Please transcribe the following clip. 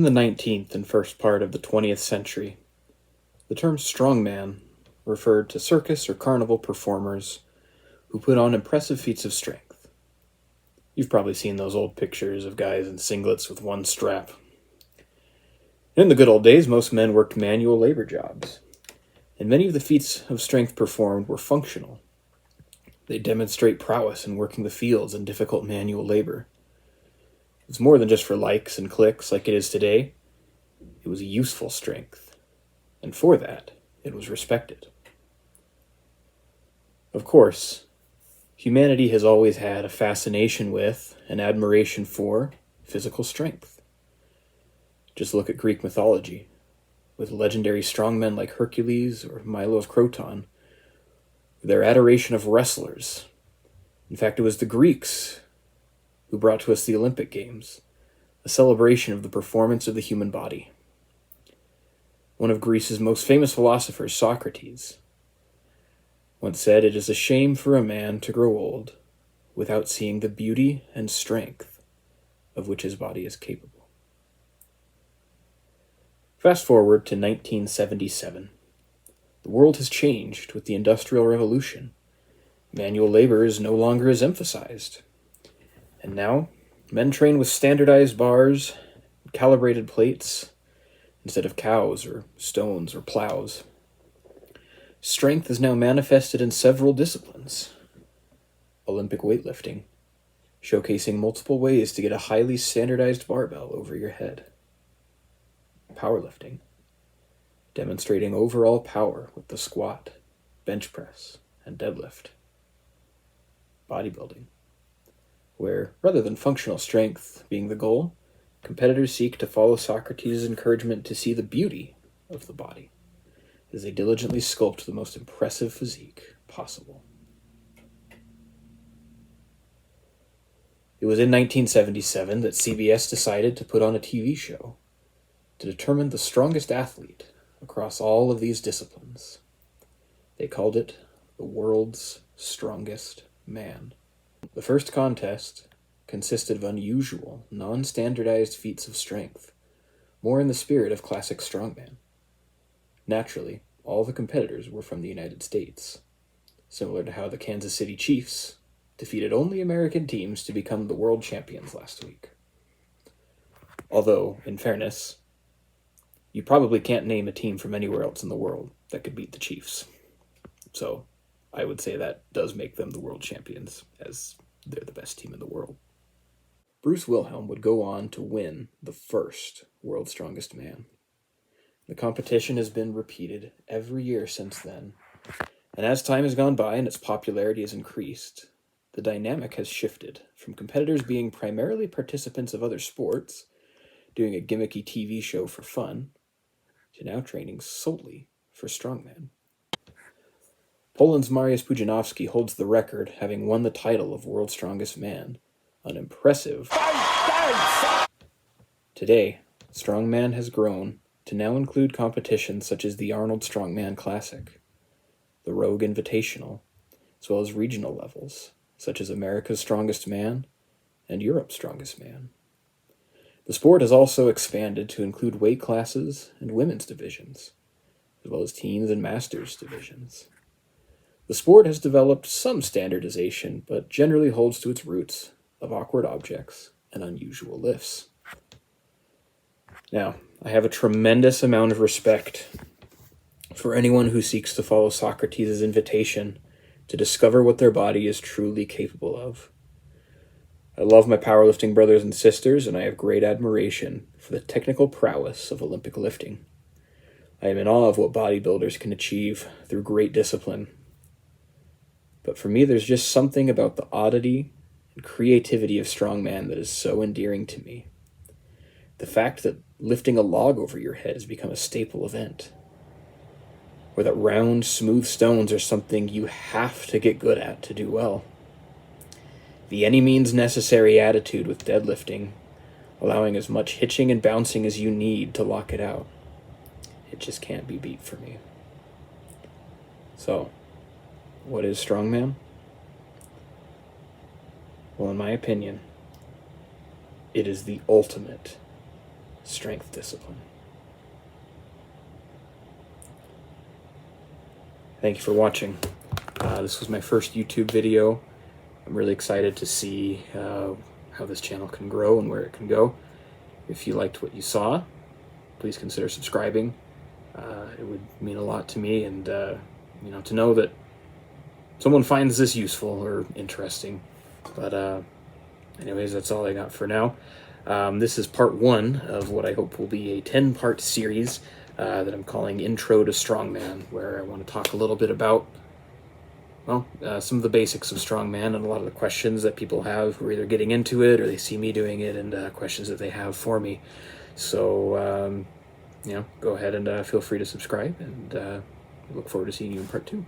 In the 19th and first part of the 20th century, the term strongman referred to circus or carnival performers who put on impressive feats of strength. You've probably seen those old pictures of guys in singlets with one strap. In the good old days, most men worked manual labor jobs, and many of the feats of strength performed were functional. They demonstrate prowess in working the fields and difficult manual labor. It was more than just for likes and clicks like it is today. It was a useful strength, and for that, it was respected. Of course, humanity has always had a fascination with and admiration for physical strength. Just look at Greek mythology, with legendary strongmen like Hercules or Milo of Croton, their adoration of wrestlers. In fact, it was the Greeks who brought to us the Olympic Games, a celebration of the performance of the human body. One of Greece's most famous philosophers, Socrates, once said, "It is a shame for a man to grow old without seeing the beauty and strength of which his body is capable." Fast forward to 1977. The world has changed with the Industrial Revolution. Manual labor is no longer as emphasized. And now, men train with standardized bars, calibrated plates, instead of cows or stones or plows. Strength is now manifested in several disciplines. Olympic weightlifting, showcasing multiple ways to get a highly standardized barbell over your head. Powerlifting, demonstrating overall power with the squat, bench press, and deadlift. Bodybuilding, where, rather than functional strength being the goal, competitors seek to follow Socrates' encouragement to see the beauty of the body as they diligently sculpt the most impressive physique possible. It was in 1977 that CBS decided to put on a TV show to determine the strongest athlete across all of these disciplines. They called it the World's Strongest Man. The first contest consisted of unusual, non-standardized feats of strength, more in the spirit of classic strongman. Naturally, all the competitors were from the United States, similar to how the Kansas City Chiefs defeated only American teams to become the world champions last week. Although, in fairness, you probably can't name a team from anywhere else in the world that could beat the Chiefs. So, I would say that does make them the world champions, as they're the best team in the world. Bruce Wilhelm would go on to win the first World's Strongest Man. The competition has been repeated every year since then, and as time has gone by and its popularity has increased, the dynamic has shifted from competitors being primarily participants of other sports, doing a gimmicky TV show for fun, to now training solely for strongman. Poland's Mariusz Pudzianowski holds the record, having won the title of World's Strongest Man, an impressive. Today, strongman has grown to now include competitions such as the Arnold Strongman Classic, the Rogue Invitational, as well as regional levels, such as America's Strongest Man and Europe's Strongest Man. The sport has also expanded to include weight classes and women's divisions, as well as teens and masters divisions. The sport has developed some standardization, but generally holds to its roots of awkward objects and unusual lifts. Now, I have a tremendous amount of respect for anyone who seeks to follow Socrates' invitation to discover what their body is truly capable of. I love my powerlifting brothers and sisters, and I have great admiration for the technical prowess of Olympic lifting. I am in awe of what bodybuilders can achieve through great discipline. But for me, there's just something about the oddity and creativity of strongman that is so endearing to me. The fact that lifting a log over your head has become a staple event, or that round, smooth stones are something you have to get good at to do well. The any means necessary attitude with deadlifting, allowing as much hitching and bouncing as you need to lock it out. It just can't be beat for me. So, what is strongman? Well, in my opinion, it is the ultimate strength discipline. Thank you for watching. This was my first YouTube video. I'm really excited to see how this channel can grow and where it can go. If you liked what you saw, please consider subscribing. It would mean a lot to me, and to know that someone finds this useful or interesting. But anyways, that's all I got for now. This is part 1 of what I hope will be a 10-part series that I'm calling Intro to Strongman, where I want to talk a little bit about, well, some of the basics of Strongman and a lot of the questions that people have who are either getting into it or they see me doing it, and questions that they have for me. So, go ahead and feel free to subscribe, and look forward to seeing you in part 2.